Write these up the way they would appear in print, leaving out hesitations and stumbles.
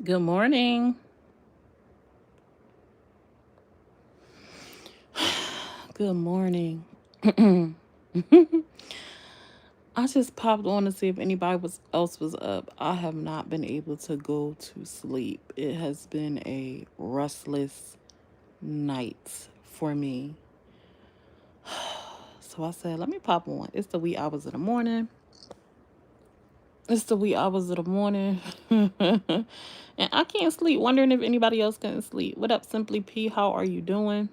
Good morning. Good morning. I just popped on to see if anybody else was up. I have not been able to go to sleep. It has been a restless night for me. So I said, let me pop on. It's the wee hours of the morning. It's the wee hours of the morning. And I can't sleep. Wondering if anybody else can sleep. What up, Simply P? How are you doing?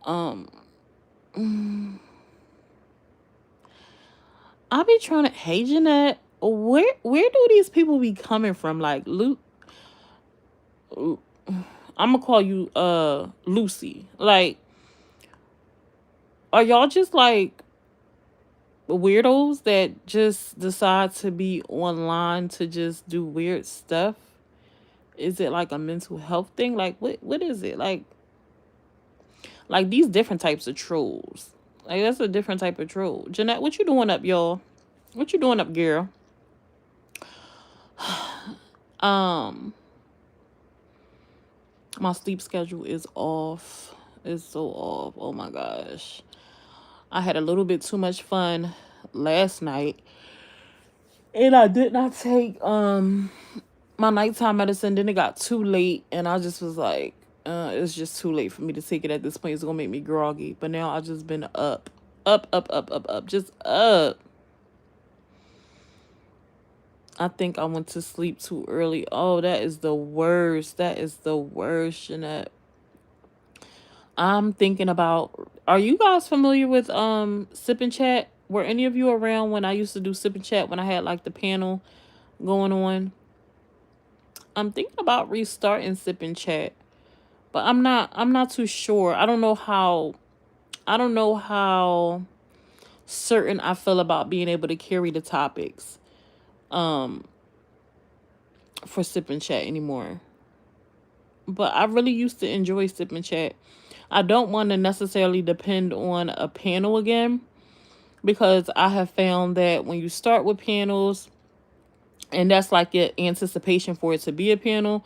Um, I be trying to. Hey, Jeanette, where do these people be coming from? Like, I'm gonna call you Lucy. Like, are y'all just like weirdos that just decide to be online to just do weird stuff? Is it like a mental health thing? Like, what is it? Like these different types of trolls. Like that's a different type of troll. Jeanette, what you doing up, y'all? What you doing up, girl? Um, my sleep schedule is off. It's so off. Oh my gosh. I had a little bit too much fun last night. And I did not take my nighttime medicine. Then it got too late and I just was like, it's just too late for me to take it at this point. It's gonna make me groggy. But now I just been up. Up. Just up. I think I went to sleep too early. Oh, that is the worst. That is the worst, Jeanette. I'm thinking about, are you guys familiar with Sip and Chat? Were any of you around when I used to do Sip and Chat when I had like the panel going on? I'm thinking about restarting Sip and Chat, but I'm not too sure. I don't know how certain I feel about being able to carry the topics um for Sip and Chat anymore. But I really used to enjoy Sip and Chat. I don't want to necessarily depend on a panel again because I have found that when you start with panels and that's like your anticipation for it to be a panel,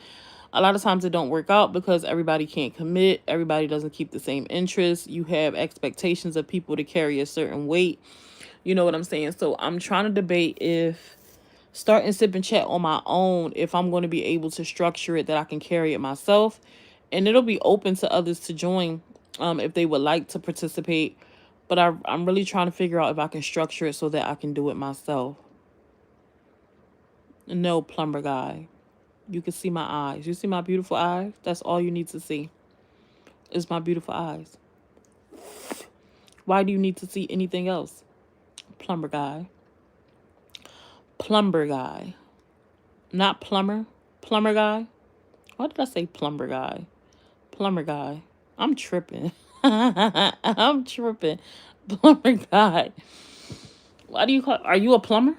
a lot of times it don't work out because everybody can't commit, everybody doesn't keep the same interest, you have expectations of people to carry a certain weight. You know what I'm saying? So I'm trying to debate if starting Sip and Chat on my own, if I'm going to be able to structure it that I can carry it myself, and it'll be open to others to join if they would like to participate. But I'm really trying to figure out if I can structure it so that I can do it myself. No, plumber guy. You can see my eyes. You see my beautiful eyes? That's all you need to see is my beautiful eyes. Why do you need to see anything else? Plumber guy. Plumber guy. Not plumber. Plumber guy. Why did I say plumber guy? Plumber guy. I'm tripping. I'm tripping. Plumber guy. Why do you call? Are you a plumber?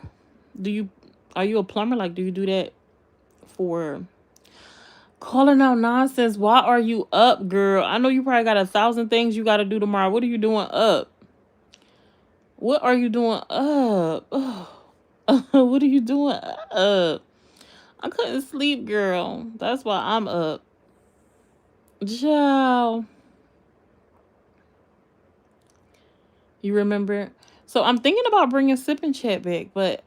Do you? Are you a plumber? Like, do you do that for calling out nonsense? Why are you up, girl? I know you probably got 1,000 things you got to do tomorrow. What are you doing up? What are you doing up? What are you doing up? I couldn't sleep, girl. That's why I'm up. Ciao. You remember? So I'm thinking about bringing Sip and Chat back, but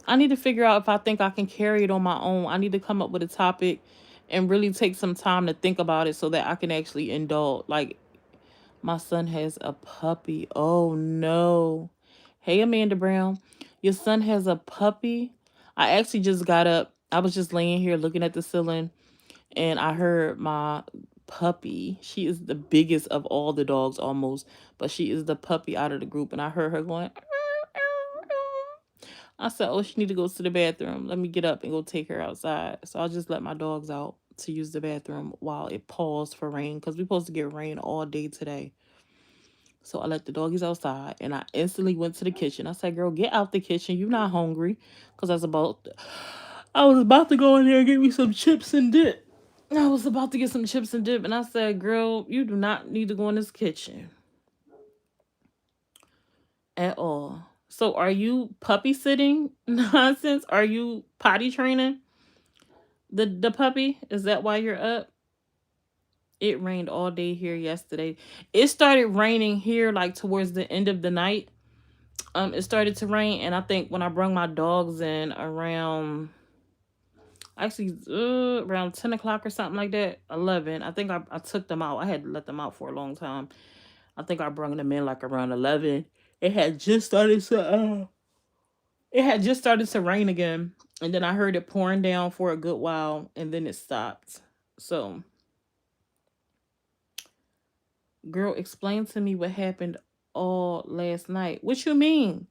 I need to figure out if I think I can carry it on my own. I need to come up with a topic and really take some time to think about it so that I can actually indulge. Like, my son has a puppy. Oh no. Hey, Amanda Brown. Your son has a puppy? I actually just got up. I was just laying here looking at the ceiling and I heard my puppy. She is the biggest of all the dogs almost, but she is the puppy out of the group. And I heard her going, I said, oh, she need to go to the bathroom. Let me get up and go take her outside. So I'll just let my dogs out to use the bathroom while it paused for rain because we're supposed to get rain all day today. So I let the doggies outside and I instantly went to the kitchen. I said, girl, get out the kitchen. You're not hungry. Because I was about to go in there and get me some chips and dip. I was about to get some chips and dip. And I said, girl, you do not need to go in this kitchen at all. So are you puppy sitting nonsense? Are you potty training? The puppy, is that why you're up? It rained all day here yesterday. It started raining here like towards the end of the night. It started to rain, and I think when I brung my dogs in around actually around 10 o'clock or something like that, 11. I think I took them out. I had let them out for a long time. I think I brung them in like around 11. It had just started to rain again, and then I heard it pouring down for a good while, and then it stopped. So, girl, explain to me what happened all last night. What you mean?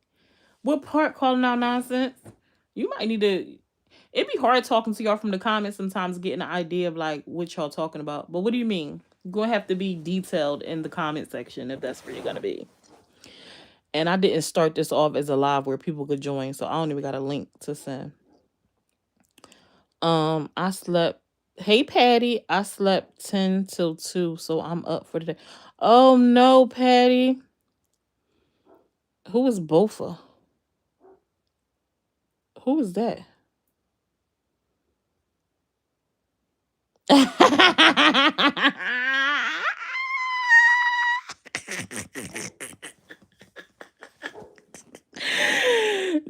What part calling out nonsense? You might need to. It'd be hard talking to y'all from the comments sometimes, getting an idea of like what y'all talking about. But what do you mean? You're gonna have to be detailed in the comment section if that's where you're gonna be. And I didn't start this off as a live where people could join, so I don't even got a link to send. I slept. Hey Patty, I slept 10 till 2, so I'm up for today. Oh no, Patty. Who is Bofa? Who is that?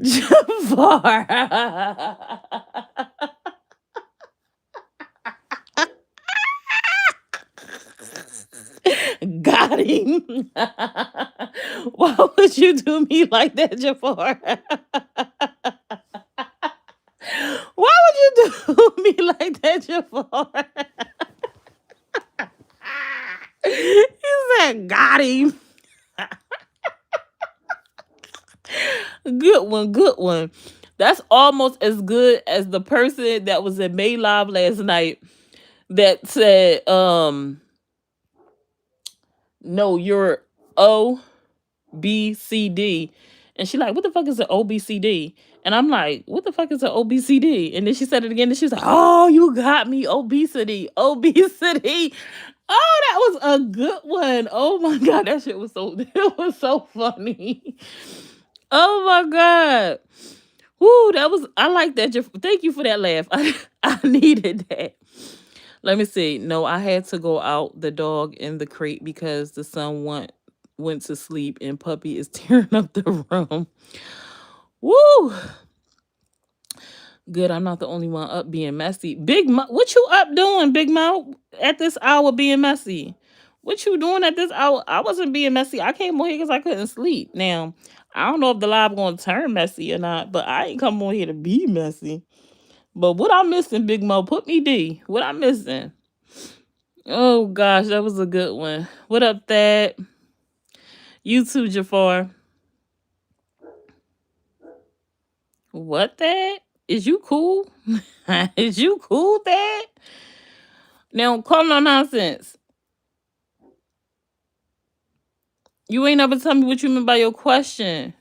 Jafar. Got him. Why would you do me like that, Jafar? Why would you do me like that, Jafar? He said, got him. Good one, good one. That's almost as good as the person that was at May Live last night that said, no, you're OBCD. And she like, what the fuck is an OBCD? And I'm like, what the fuck is an OBCD? And then she said it again, and she was like, oh, you got me, obesity, obesity. Oh, that was a good one. Oh my god, that shit was so it was so funny. Oh my god. Woo, that was I like that. Thank you for that laugh. I needed that. Let me see. No, I had to go out the dog in the crate because the son went to sleep and puppy is tearing up the room. Woo! Good, I'm not the only one up being messy. Big Mo, what you up doing, Big Mo? At this hour being messy. What you doing at this hour? I wasn't being messy. I came on here because I couldn't sleep. Now, I don't know if the live gonna turn messy or not, but I ain't come on here to be messy. But what I'm missing, Big Mo, put me D. What I'm missing? Oh gosh, that was a good one. What up, Thad? You too, Jafar. What, Thad? Is you cool? Is you cool, Thad? Now, call no nonsense. You ain't ever tell me what you meant by your question.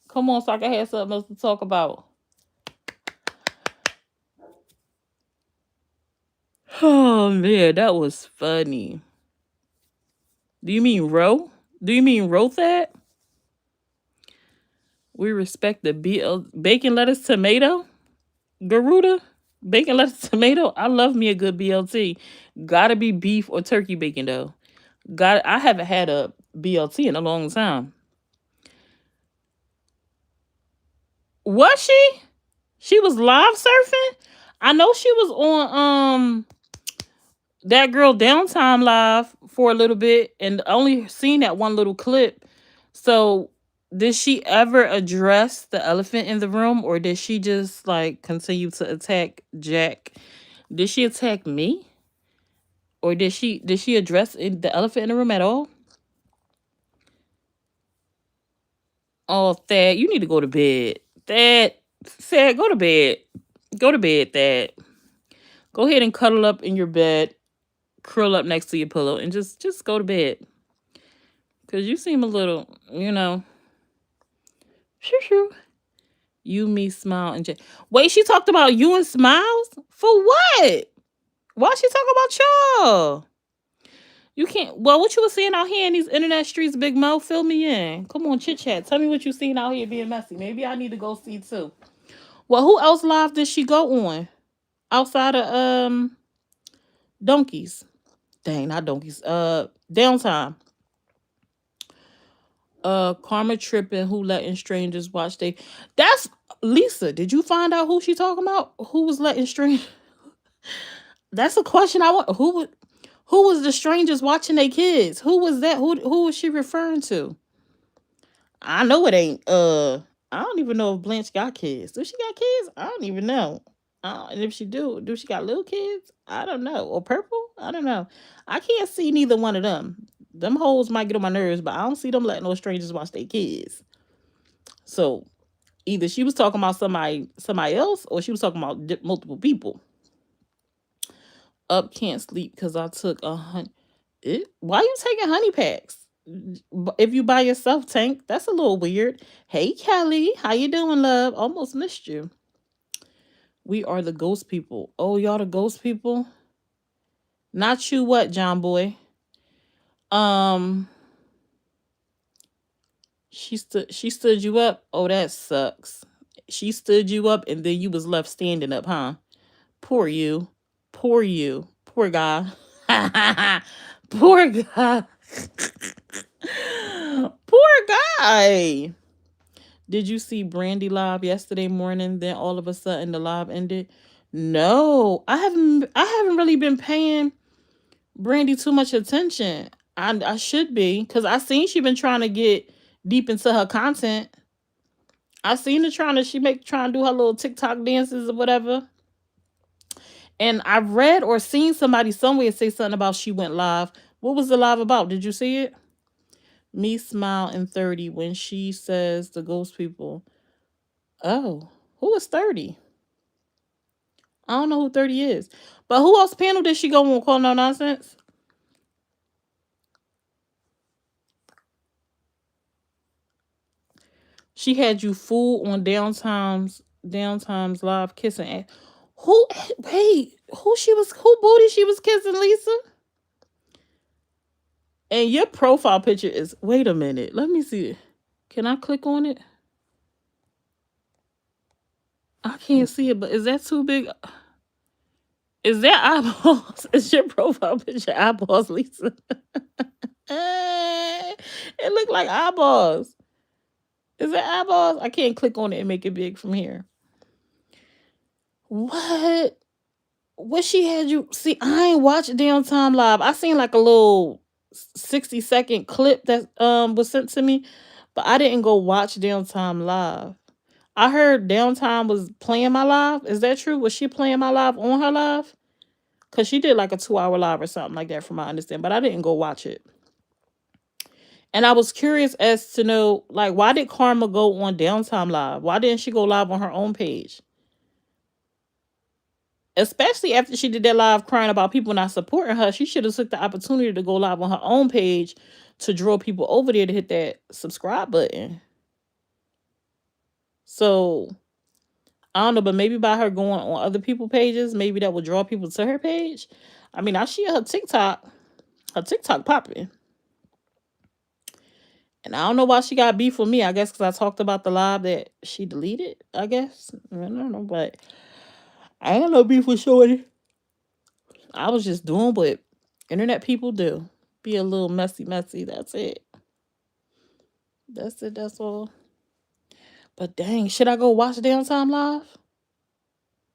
Come on, so I can have something else to talk about. Oh man, that was funny. Do you mean row? Do you mean row that? We respect the bacon, lettuce, tomato, Garuda, bacon, lettuce, tomato. I love me a good BLT. Gotta be beef or turkey bacon though. I haven't had a BLT in a long time. Was she? She was live surfing? I know she was on that girl downtime live for a little bit and only seen that one little clip. So did she ever address the elephant in the room, or did she just like continue to attack Jack? Did she attack me? Or did she address the elephant in the room at all? Oh, Thad, you need to go to bed. Thad, go to bed. Go to bed, Thad. Go ahead and cuddle up in your bed, curl up next to your pillow, and just go to bed. Cause you seem a little, shoo shoo. You, me, smile, and Jay. Wait, she talked about you and Smiles? For what? Why she talk about y'all? You can't. Well, what you was seeing out here in these internet streets, Big Mo? Fill me in. Come on, chit chat. Tell me what you seen out here being messy. Maybe I need to go see too. Well, who else live did she go on? outside of donkeys. Dang, not donkeys. Downtime. Karma tripping. Who letting strangers watch they? That's Lisa. Did you find out who she talking about? Who was letting strangers? That's a question I want. Who was the strangers watching their kids? Who was that? Who was she referring to? I know it ain't. I don't even know if Blanche got kids. Do she got kids? I don't even know. And if she do she got little kids? I don't know. Or purple? I don't know. I can't see neither one of them. Them hoes might get on my nerves, but I don't see them letting no strangers watch their kids. So either she was talking about somebody else, or she was talking about multiple people. Up can't sleep because I took a honey. Why you taking honey packs? If you by yourself, Tank, that's a little weird. Hey Kelly, how you doing, love? Almost missed you. We are the ghost people. Oh, y'all the ghost people? Not you, what, John boy? Um, she stood you up. Oh, that sucks. She stood you up, and then you was left standing up, huh? Poor you. Poor you. Poor guy. Poor guy. Poor guy. Did you see Brandy live yesterday morning? Then all of a sudden the live ended. No, I haven't. I haven't really been paying Brandy too much attention. I should be, because I seen she been trying to get deep into her content. I seen her trying to do her little TikTok dances or whatever. And I read or seen somebody somewhere say something about she went live. What was the live about? Did you see it? Me smile in 30 when she says the ghost people. Oh, who is 30? I don't know who 30 is. But who else panel did she go on call no nonsense? She had you fool on downtimes live kissing. Who wait, who booty she was kissing, Lisa? And your profile picture is, wait a minute. Let me see it. Can I click on it? I can't see it, but is that too big? Is that eyeballs? Is your profile picture eyeballs, Lisa? It looked like eyeballs. Is it eyeballs? I can't click on it and make it big from here. What? What she had you see? I ain't watched Downtime Live. I seen like a little 60-second clip that was sent to me, but I didn't go watch Downtime Live. I heard Downtime was playing my live. Is that true? Was she playing my live on her live? Cause she did like a 2 hour live or something like that, from my understanding. But I didn't go watch it. And I was curious as to know, like, why did Karma go on Downtime Live? Why didn't she go live on her own page? Especially after she did that live crying about people not supporting her, she should have took the opportunity to go live on her own page to draw people over there to hit that subscribe button. So I don't know, but maybe by her going on other people's pages, maybe that will draw people to her page. I mean, I see her TikTok popping. And I don't know why she got beef with me. I guess because I talked about the live that she deleted. I guess I don't know, but I ain't no beef with Shorty. I was just doing what internet people do. Be a little messy. That's it. That's it. That's all. But dang, should I go watch Downtime Live?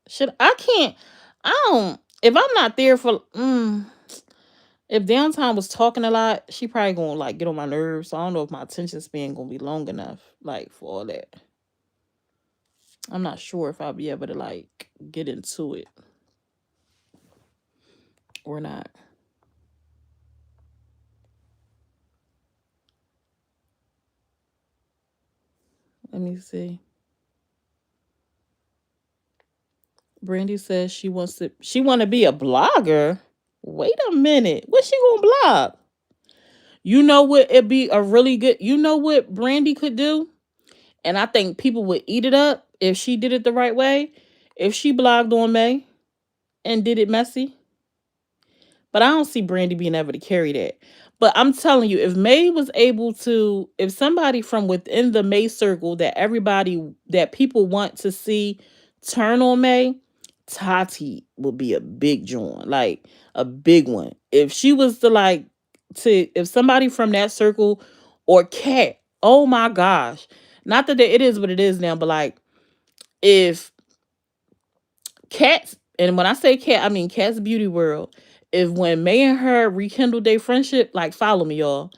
Should I can't. I don't. If I'm not there for if Downtime was talking a lot, she probably gonna like get on my nerves. So I don't know if my attention span gonna be long enough, like, for all that. I'm not sure if I'll be able to like get into it or not. Let me see. Brandy says she want to be a blogger. Wait a minute. What she gonna blog? You know what? It'd be a really good. You know what Brandy could do? And I think people would eat it up if she did it the right way. If she blogged on May and did it messy. But I don't see Brandy being able to carry that. But I'm telling you, if May was able to, if somebody from within the May circle that people want to see turn on May, Tati would be a big joint, like a big one. If she was to like if somebody from that circle or Cat, oh my gosh. Not that it is what it is now, but like if Cat's, and when I say Cat, I mean Cat's Beauty World. If when May and her rekindled their friendship, like follow me, y'all.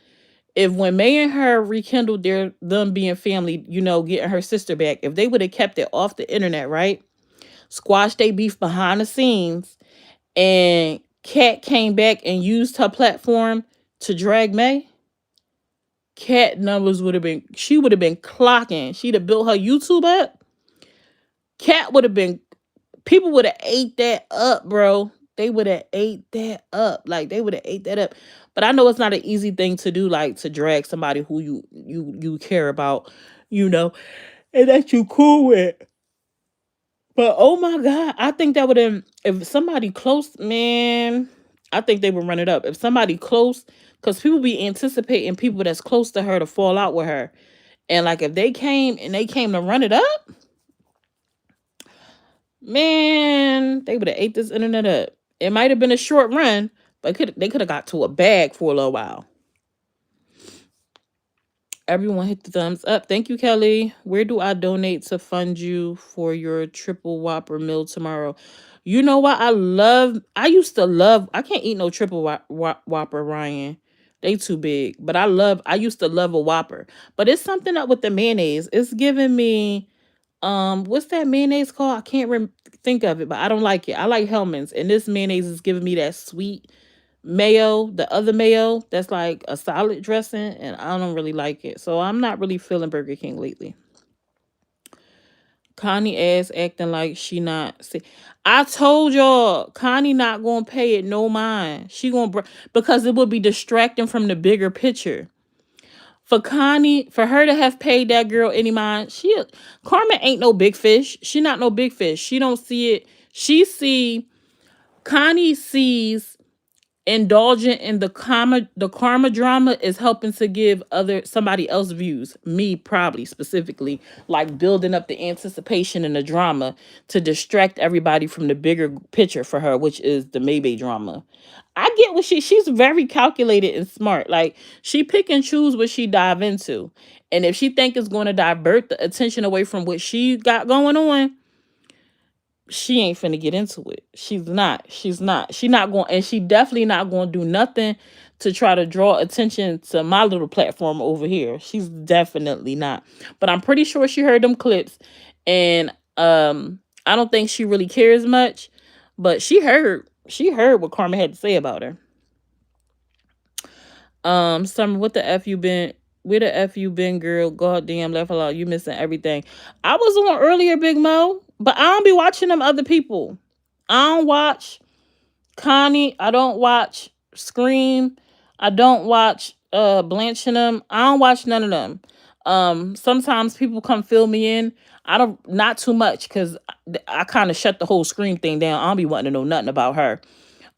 If when May and her rekindled their them being family, getting her sister back, if they would have kept it off the internet, right? Squash they beef behind the scenes, and Kat came back and used her platform to drag May, Cat numbers she would have been clocking. She'd have built her YouTube up. Cat would have been, people would have ate that up, bro. They would have ate that up. Like they would have ate that up. But I know it's not an easy thing to do, like to drag somebody who you care about, you know, and that you cool with. But oh my god, I think that would have, if somebody close, man, I think they would run it up. If somebody close, because people be anticipating people that's close to her to fall out with her. And like if they came to run it up, man, they would have ate this internet up. It might have been a short run, but they could have got to a bag for a little while. Everyone hit the thumbs up. Thank you, Kelly. Where do I donate to fund you for your triple whopper meal tomorrow? You know what? I used to love, I can't eat no triple whopper, Ryan. They too big. But I used to love a whopper. But it's something up with the mayonnaise. It's giving me, what's that mayonnaise called? I can't think of it, but I don't like it. I like Hellman's. And this mayonnaise is giving me that sweet mayo, the other mayo that's like a solid dressing, and I don't really like it. So I'm not really feeling Burger King lately. Connie ass acting like she not see. I told y'all Connie not gonna pay it no mind. She gonna because it would be distracting from the bigger picture. For Connie, for her to have paid that girl any mind, Carmen ain't no big fish. She not no big fish. She don't see it. Connie sees indulgent in the karma drama is helping to give somebody else views, me probably specifically, like building up the anticipation and the drama to distract everybody from the bigger picture for her, which is the Maybay drama. I get what she's very calculated and smart. Like she pick and choose what she dive into, and if she think it's going to divert the attention away from what she got going on, she ain't finna get into it. She's not. She not going, and she definitely not going to do nothing to try to draw attention to my little platform over here. She's definitely not. But I'm pretty sure she heard them clips, and I don't think she really cares much. But she heard what Karma had to say about her. Summer, what the F you been? Where the F you been, girl? Goddamn, left alone. You missing everything. I was on earlier, Big Mo, but I don't be watching them other people. I don't watch Connie. I don't watch Scream. I don't watch Blanche and them. I don't watch none of them. Sometimes people come fill me in. I don't, not too much, because I kind of shut the whole Scream thing down. I don't be wanting to know nothing about her.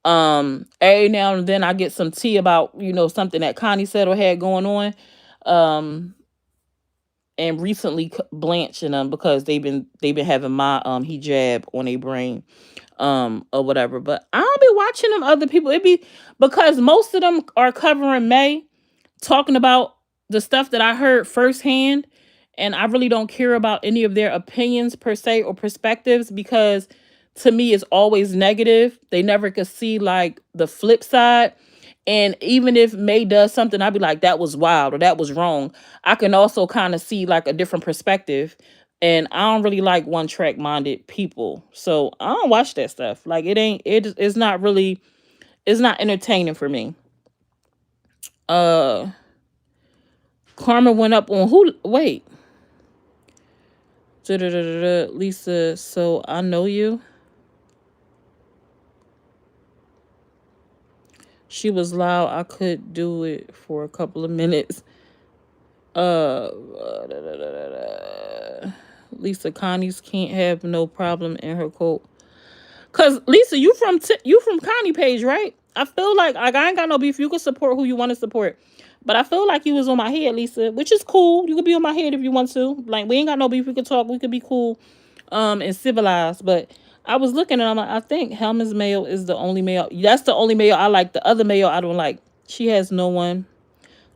Every now and then I get some tea about, something that Connie said or had going on. And recently Blanche and them, because they've been having my hijab on their brain, or whatever. But I don't be watching them other people. It be because most of them are covering May, talking about the stuff that I heard firsthand, and I really don't care about any of their opinions per se or perspectives, because to me it's always negative. They never could see like the flip side. And even if May does something, I'd be like, that was wild or that was wrong. I can also kind of see like a different perspective. And I don't really like one track minded people. So I don't watch that stuff. Like it's not really, it's not entertaining for me. Uh Karma went up on who, wait. Lisa, so I know you. She was loud. I could do it for a couple of minutes. Uh, Lisa, Connie's can't have no problem in her quote. Cause Lisa, you from Connie page, right? I feel like I ain't got no beef. You can support who you want to support, but I feel like you was on my head, Lisa, which is cool. You could be on my head if you want to. Like we ain't got no beef. We could talk. We could be cool, and civilized. But I was looking and I'm like, I think Helma's mail is the only mail. That's the only mail I like. The other mail I don't like. She has no one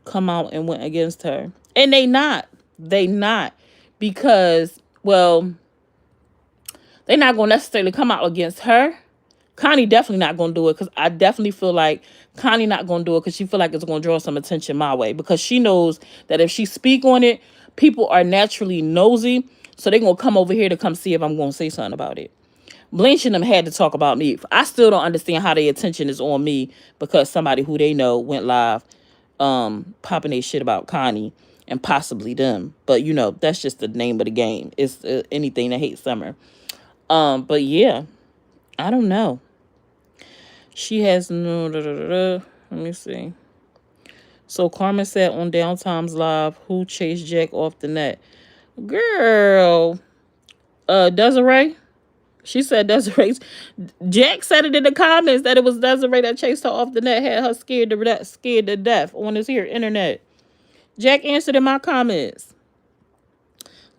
come out and went against her. And they not. They not. Because, well, they're not going to necessarily come out against her. Connie definitely not going to do it because I definitely feel like Connie not going to do it because she feel like it's going to draw some attention my way because she knows that if she speak on it, people are naturally nosy. So they're going to come over here to come see if I'm going to say something about it. Blanche and them had to talk about me. I still don't understand how their attention is on me because somebody who they know went live popping their shit about Connie and possibly them. But, you know, that's just the name of the game. It's anything that hates Summer. But yeah, I don't know. She has no. Let me see. So Carmen said on Downtime's live, who chased Jack off the net? Girl, Desiree. She said Desiree. Jack said it in the comments that it was Desiree that chased her off the net, had her scared to death on this here internet. Jack answered in my comments.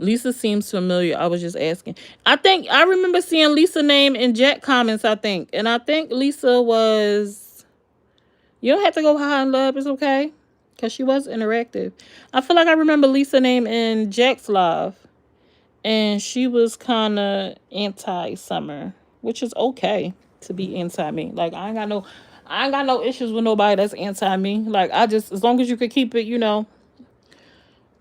Lisa seems familiar. I was just asking. I think I remember seeing Lisa name in Jack comments, I think. And I think Lisa was... You don't have to go high in love. It's okay. Because she was interactive. I feel like I remember Lisa name in Jack's live. And she was kind of anti-Summer. Which is okay to be anti-me. Like, I ain't got no issues with nobody that's anti-me. Like, I just... As long as you could keep it, you know...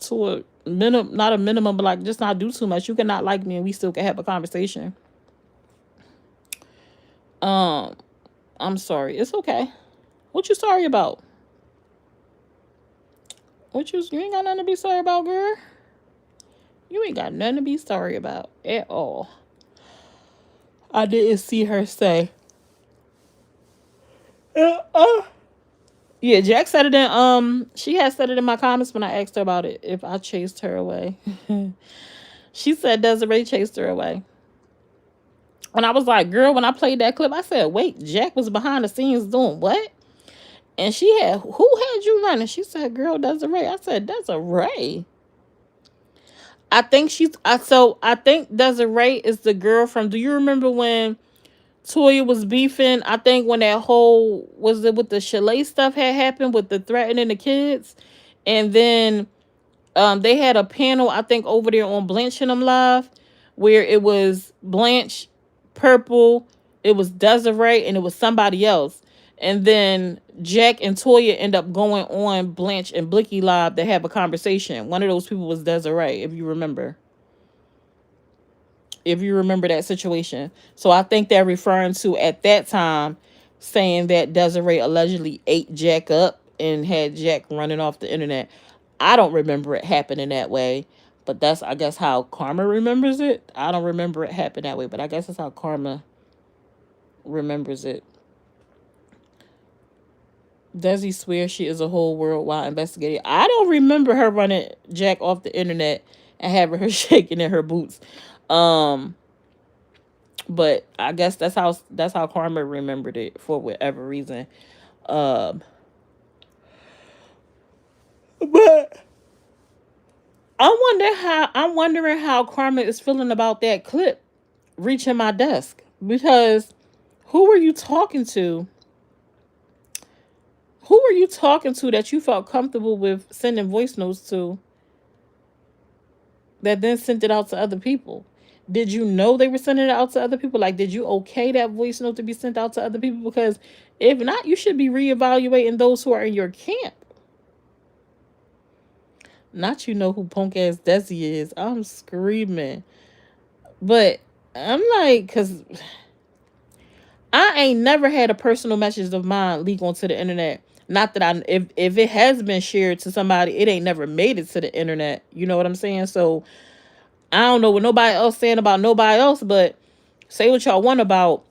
To a minimum, not a minimum, but like just not do too much. You can not like me and we still can have a conversation. I'm sorry. It's okay. What you sorry about? You ain't got nothing to be sorry about, girl. You ain't got nothing to be sorry about at all. I didn't see her say. Yeah, Jack said it in she had said it in my comments when I asked her about it if I chased her away. She said Desiree chased her away. And I was like, girl, when I played that clip, I said, wait, Jack was behind the scenes doing what? And she had, who had you running? She said, girl, Desiree. I said, Desiree. I think I think Desiree is the girl from, do you remember when Toya was beefing? I think when that whole, was it with the chalet stuff had happened with the threatening the kids? And then they had a panel, I think, over there on Blanche and them live, where it was Blanche, Purple, it was Desiree, and it was somebody else. And then Jack and Toya end up going on Blanche and Blicky live to have a conversation. One of those people was Desiree, if you remember. If you remember that situation. So I think they're referring to, at that time, saying that Desiree allegedly ate Jack up and had Jack running off the internet. I don't remember it happening that way, but that's, I guess, how Karma remembers it. I don't remember it happening that way, but I guess that's how Karma remembers it. Desi swears she is a whole worldwide investigator. I don't remember her running Jack off the internet and having her shaking in her boots. But I guess that's how Karma remembered it for whatever reason. But I'm wondering how Karma is feeling about that clip reaching my desk, because who were you talking to? Who were you talking to that you felt comfortable with sending voice notes to, that then sent it out to other people? Did you know they were sending it out to other people? Like, did you okay that voice note to be sent out to other people? Because if not, you should be reevaluating those who are in your camp. Not you know who punk ass Desi is. I'm screaming. But I'm like, because I ain't never had a personal message of mine leak onto the internet. Not that if it has been shared to somebody, it ain't never made it to the internet. You know what I'm saying? So I don't know what nobody else saying about nobody else, but say what y'all want about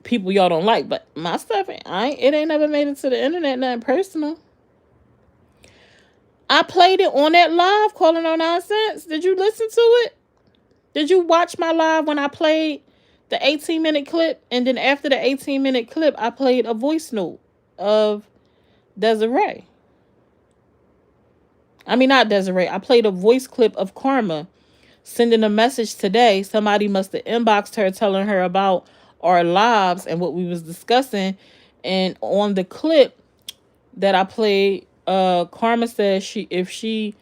people y'all don't like. But my stuff, it ain't never made it to the internet, nothing personal. I played it on that live calling no nonsense. Did you listen to it? Did you watch my live when I played the 18-minute clip? And then after the 18-minute clip, I played a voice note of Desiree. I mean, not Desiree. I played a voice clip of Karma sending a message today. Somebody must have inboxed her telling her about our lives and what we was discussing. And on the clip that I played, Karma says she if she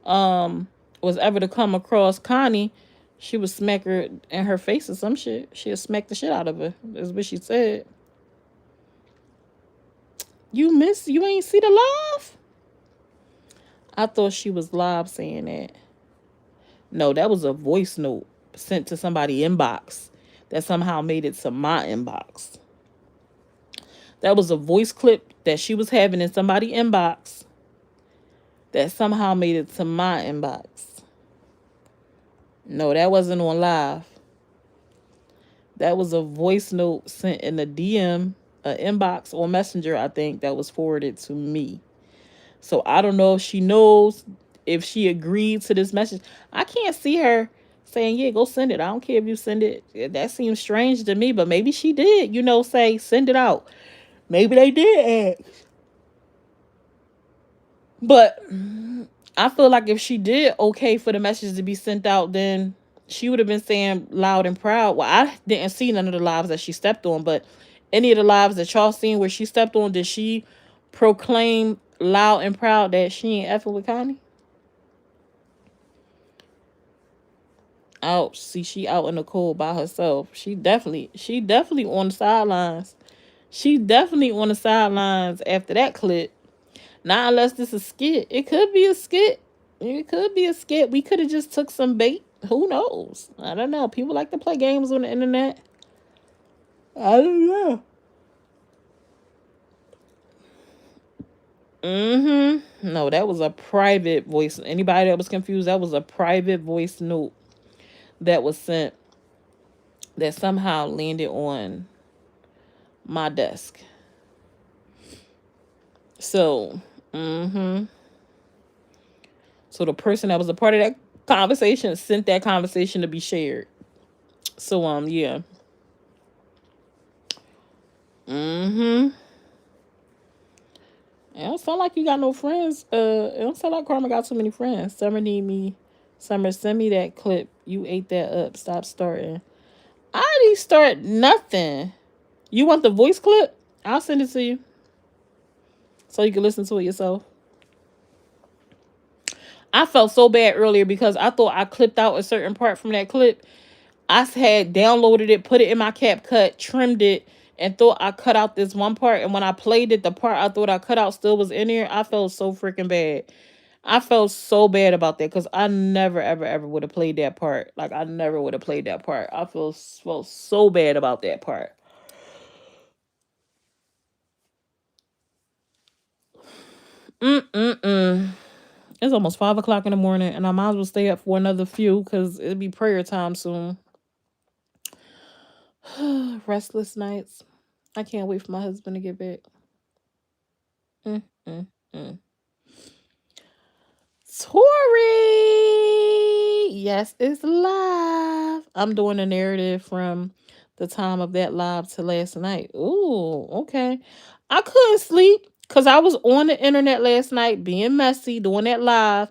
um was ever to come across Connie, she would smack her in her face or some shit. She'd smack the shit out of her. That's what she said. You ain't see the live? I thought she was live saying that. No, that was a voice note sent to somebody inbox that somehow made it to my inbox. That was a voice clip that she was having in somebody inbox that somehow made it to my inbox. No, that wasn't on live. That was a voice note sent in a DM, a inbox or messenger, I think, that was forwarded to me. So I don't know if she knows, if she agreed to this message. I can't see her saying, yeah, go send it. I don't care if you send it. That seems strange to me, but maybe she did, say, send it out. Maybe they did ask. But I feel like if she did okay for the message to be sent out, then she would have been saying loud and proud. Well, I didn't see none of the lives that she stepped on, but any of the lives that y'all seen where she stepped on, did she proclaim loud and proud that she ain't effing with Connie? Out, see, she out in the cold by herself. She definitely on the sidelines. She definitely on the sidelines after that clip. Not unless this is a skit. It could be a skit. It could be a skit. We could have just took some bait. Who knows? I don't know. People like to play games on the internet. I don't know. No, that was a private voice. Anybody that was confused, that was a private voice note that was sent that somehow landed on my desk. So, so the person that was a part of that conversation sent that conversation to be shared. So, yeah. It don't sound like you got no friends. It don't sound like Karma got too many friends. Summer need me. Summer, send me that clip. You ate that up. Stop starting. I didn't start nothing. You want the voice clip? I'll send it to you so you can listen to it yourself. I felt so bad earlier because I thought I clipped out a certain part from that clip. I had downloaded it, put it in my CapCut, trimmed it, and thought I cut out this one part. And when I played it, the part I thought I cut out still was in there. I felt so freaking bad. I felt so bad about that because I never, ever, ever would have played that part. Like, I never would have played that part. I felt so bad about that part. Mm-mm-mm. It's almost 5 o'clock in the morning, and I might as well stay up for another few because it'll be prayer time soon. Restless nights. I can't wait for my husband to get back. Mm-mm-mm. Tori! Yes, it's live. I'm doing a narrative from the time of that live to last night. Ooh, okay. I couldn't sleep because I was on the internet last night being messy, doing that live,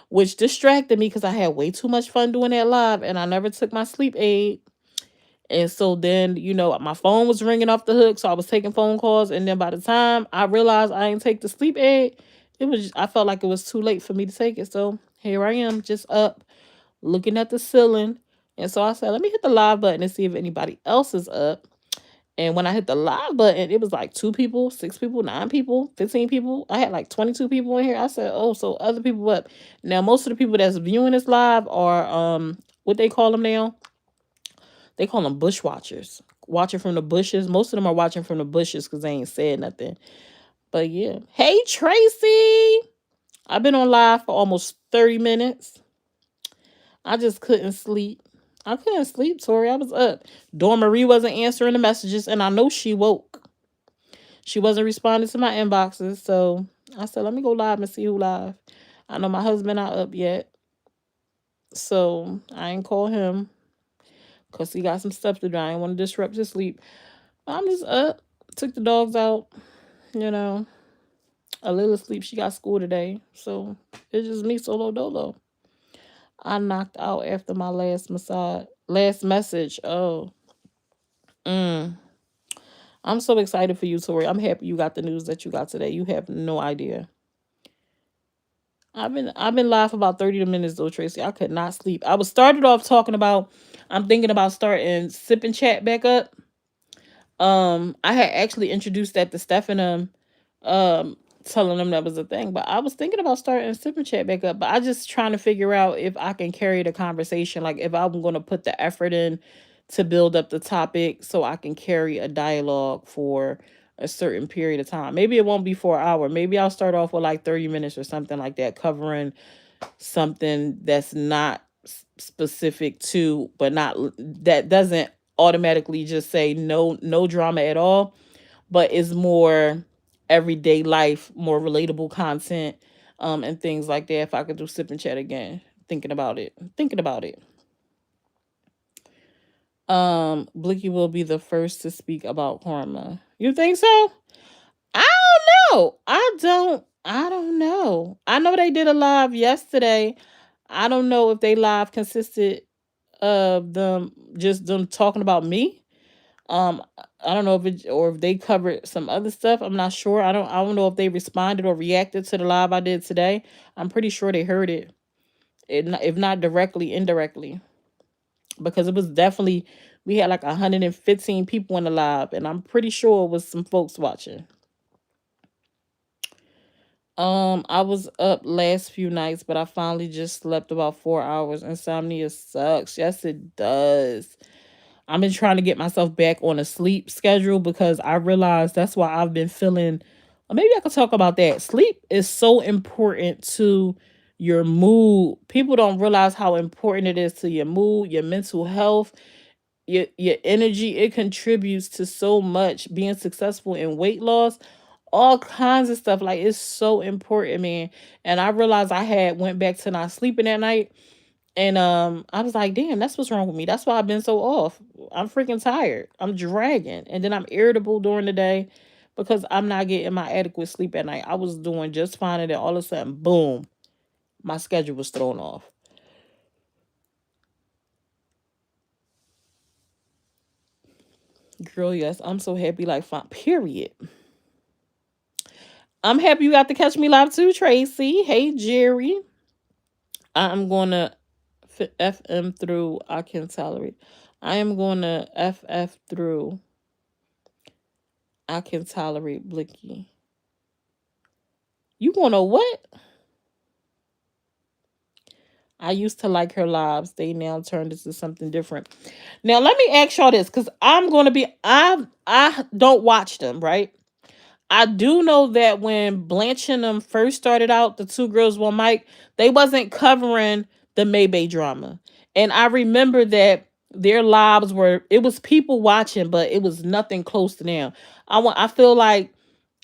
which distracted me because I had way too much fun doing that live and I never took my sleep aid. And so then, my phone was ringing off the hook, so I was taking phone calls. And then by the time I realized I didn't take the sleep aid, I felt like it was too late for me to take it. So here I am, just up, looking at the ceiling. And so I said, let me hit the live button and see if anybody else is up. And when I hit the live button, it was like 2 people, 6 people, 9 people, 15 people. I had like 22 people in here. I said, oh, so other people up. Now, most of the people that's viewing this live are, what they call them now? They call them bush watchers. Watching from the bushes. Most of them are watching from the bushes because they ain't said nothing. But yeah. Hey, Tracy. I've been on live for almost 30 minutes. I just couldn't sleep. I couldn't sleep, Tori. I was up. Dawn Marie wasn't answering the messages, and I know she woke. She wasn't responding to my inboxes. So I said, let me go live and see who live. I know my husband not up yet. So I ain't call him because he got some stuff to do. I ain't want to disrupt his sleep. I'm just up. Took the dogs out. You know, a little sleep. She got school today. So it's just me solo dolo. I knocked out after my last message. Oh, mm. I'm so excited for you, Tori. I'm happy you got the news that you got today. You have no idea. I've been live for about 30 minutes though, Tracy. I could not sleep. I was started off talking about I'm thinking about starting sip and chat back up. I had actually introduced that to Stephanum, um, telling them that was a thing. But I was thinking about starting sip and chat back up. But I just trying to figure out if I can carry the conversation, like if I'm gonna put the effort in to build up the topic so I can carry a dialogue for a certain period of time. Maybe it won't be for an hour. Maybe I'll start off with like 30 minutes or something like that, covering something that's not specific to, but not that doesn't automatically just say no drama at all, but is more everyday life, more relatable content, and things like that. If I could do sip and chat again, thinking about it. Blicky will be the first to speak about karma. You think so? I don't know. I don't know. I know they did a live yesterday. I don't know if they live consisted of them talking about me. I don't know if it or if they covered some other stuff. I'm not sure. I don't know if they responded or reacted to the live I did today. I'm pretty sure they heard it. If not directly, indirectly. Because it was definitely we had like 115 people in the live, and I'm pretty sure it was some folks watching. I was up last few nights, but I finally just slept about 4 hours. Insomnia sucks. Yes, it does. I've been trying to get myself back on a sleep schedule because I realized that's why I've been feeling. Maybe I could talk about that. Sleep is so important to your mood. People don't realize how important it is to your mood, your mental health, your energy. It contributes to so much being successful in weight loss, all kinds of stuff. Like it's so important, man. And I realized I had went back to not sleeping at night, and I was like, damn, that's what's wrong with me. That's why I've been so off. I'm freaking tired. I'm dragging. And then I'm irritable during the day because I'm not getting my adequate sleep at night. I was doing just fine, and then all of a sudden, boom, my schedule was thrown off. Girl, yes, I'm so happy, like fine. Period. I'm happy you got to catch me live too, Tracy. Hey Jerry. I'm gonna FM through I can tolerate. I am gonna FF through I can tolerate Blicky. You wanna what? I used to like her lives. They now turned into something different. Now let me ask y'all this, because I don't watch them, right? I do know that when Blanche and them first started out, the two girls one mic, they wasn't covering the Maybay drama. And I remember that their lives were it was people watching, but it was nothing close to them. I feel like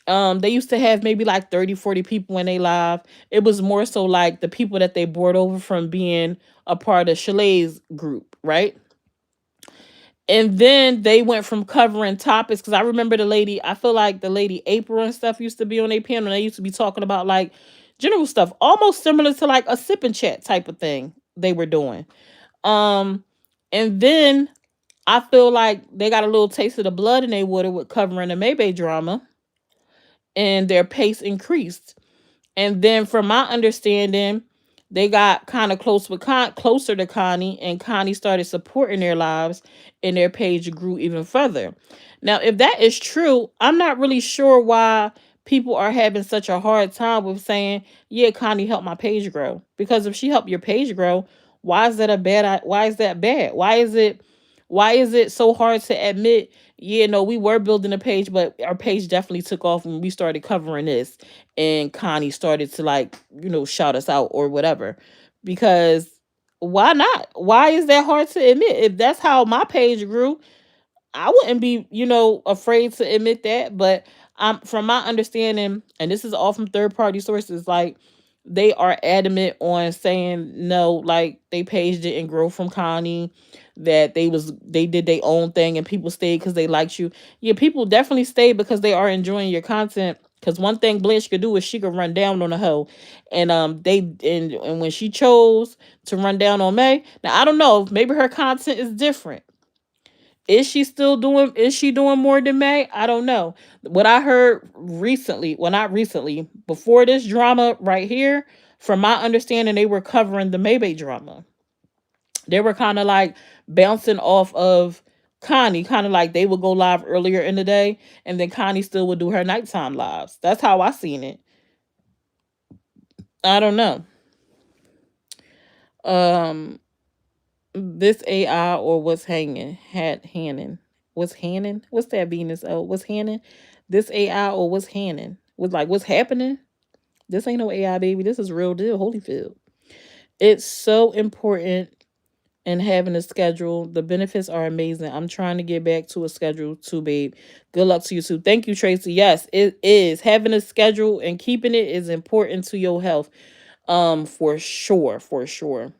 they used to have maybe like 30, 40 people when they live. It was more so like the people that they brought over from being a part of Chalet's group, right? And then they went from covering topics, because I remember I feel like the lady April and stuff used to be on a panel, and they used to be talking about like general stuff, almost similar to like a sip and chat type of thing they were doing. Um, and then I feel like they got a little taste of the blood in their water with covering the Maybay drama, and their pace increased. And then from my understanding, they got kind of closer to Connie, and Connie started supporting their lives, and their page grew even further. Now, if that is true, I'm not really sure why people are having such a hard time with saying, "Yeah, Connie helped my page grow." Because if she helped your page grow, why is that bad? Why is it so hard to admit, yeah, no, we were building a page, but our page definitely took off when we started covering this, and Connie started to like, shout us out or whatever. Because why not? Why is that hard to admit? If that's how my page grew, I wouldn't be, afraid to admit that. But from my understanding, and this is all from third party sources, like they are adamant on saying no, like they page didn't grow from Connie, that they did their own thing, and people stayed because they liked you. Yeah, people definitely stay because they are enjoying your content. Cause one thing Blanche could do is she could run down on a hoe, and and when she chose to run down on May, now I don't know, maybe her content is different. Is she still doing? Is she doing more than May? I don't know. What I heard recently, well, not recently, before this drama right here, from my understanding, they were covering the Maybay drama. They were kind of like bouncing off of Connie, kind of like they would go live earlier in the day, and then Connie still would do her nighttime lives. That's how I seen it. I don't know. Um, this AI or what's hanging had Hannon. What's Hannon? What's that Venus? Oh, what's Hannon? This AI or what's Hannon? Was like what's happening? This ain't no AI baby. This is real deal. Holyfield. It's so important and having a schedule. The benefits are amazing. I'm trying to get back to a schedule too, babe. Good luck to you too. Thank you, Tracy. Yes, it is. Having a schedule and keeping it is important to your health. For sure, for sure.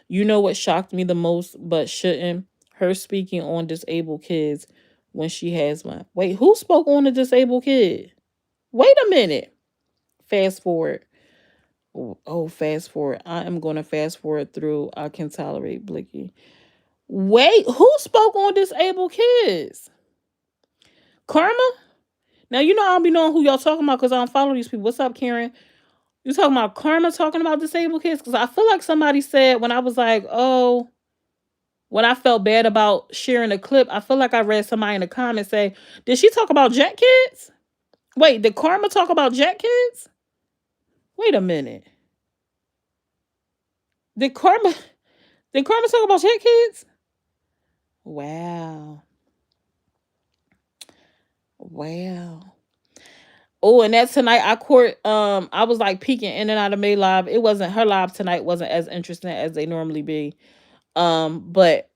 You know what shocked me the most, but shouldn't? Her speaking on disabled kids when she has one. Wait, who spoke on a disabled kid? Wait a minute. Fast forward. Oh, fast forward. I am going to fast forward through. I can tolerate Blicky. Wait, who spoke on disabled kids? Karma? Now, you know I don't be knowing who y'all talking about because I don't follow these people. What's up, Karen? You talking about Karma talking about disabled kids? Because I feel like somebody said when I was like, oh, when I felt bad about sharing a clip, I feel like I read somebody in the comments say, did she talk about Jet Kids? Wait, did Karma talk about Jet Kids? Wait a minute. Did Karma did Karma talk about Jet Kids? Wow. Wow. Oh, and that's tonight. I was like peeking in and out of May live. It wasn't her live tonight, wasn't as interesting as they normally be. But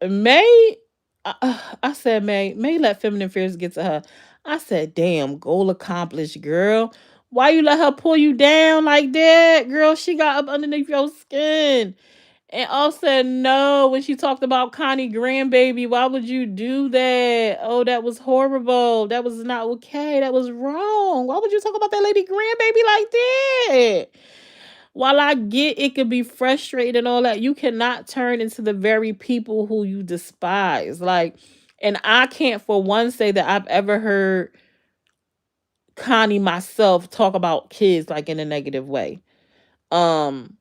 May, I said May let feminine fears get to her. I said, damn, goal accomplished, girl. Why you let her pull you down like that, girl? She got up underneath your skin. And all said no when she talked about Connie grandbaby. Why would you do that? Oh, that was horrible. That was not okay. That was wrong. Why would you talk about that lady grandbaby like that? While I get it could be frustrating and all that, you cannot turn into the very people who you despise. Like, and I can't for one say that I've ever heard Connie myself talk about kids like in a negative way. Um,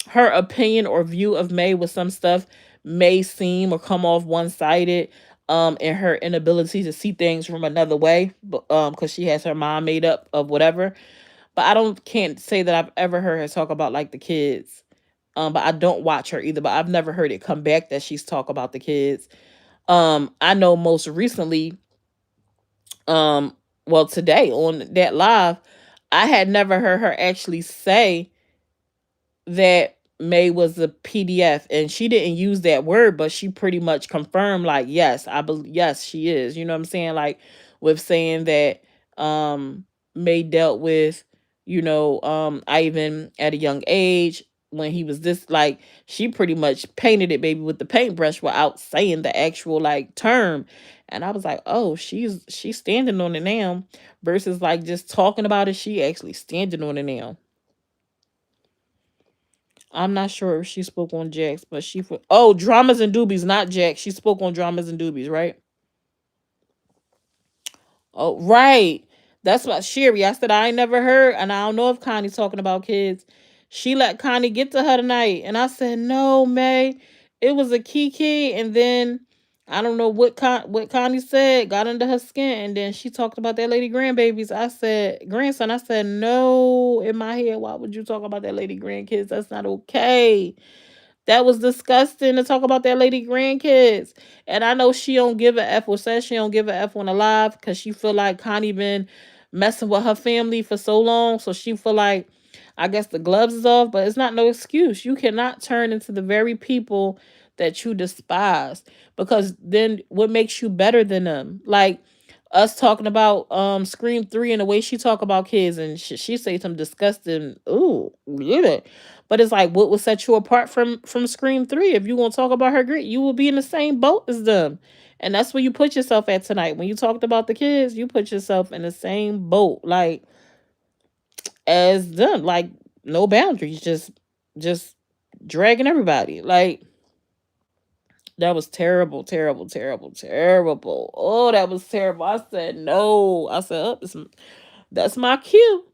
her opinion or view of May with some stuff may seem or come off one-sided, and her inability to see things from another way, but because she has her mind made up of whatever. But I don't can't say that I've ever heard her talk about like the kids. But I don't watch her either, but I've never heard it come back that she's talk about the kids. I know most recently, um well, today on that live, I had never heard her actually say that May was a PDF, and she didn't use that word, but she pretty much confirmed like, yes, I believe, yes, she is. You know what I'm saying? Like with saying that May dealt with, Ivan at a young age when he was this, like, she pretty much painted it baby with the paintbrush without saying the actual like term. And I was like, oh, she's standing on it now versus like just talking about it. She actually standing on it now. I'm not sure if she spoke on Jax, but dramas and doobies, not Jax. She spoke on dramas and doobies, right? Oh, right. That's what Sherry. I said I ain't never heard, and I don't know if Connie's talking about kids. She let Connie get to her tonight, and I said no, May. It was a Kiki, and then I don't know what Connie said got under her skin, and then she talked about that lady grandbabies. I said grandson. I said no in my head. Why would you talk about that lady grandkids? That's not okay. That was disgusting to talk about that lady grandkids. And I know she don't give a F or says she don't give a F on the live because she feel like Connie been messing with her family for so long. So she feel like I guess the gloves is off, but it's not no excuse. You cannot turn into the very people that you despise because then what makes you better than them? Like us talking about Scream 3 and the way she talk about kids and she say some disgusting ooh yeah. But it's like what would set you apart from Scream 3? If you want to talk about her grit, you will be in the same boat as them. And that's where you put yourself at tonight. When you talked about the kids, you put yourself in the same boat, like as them, like no boundaries, just dragging everybody. Like that was terrible, terrible, terrible, terrible. Oh, that was terrible. I said no. I said, oh, that's my cue.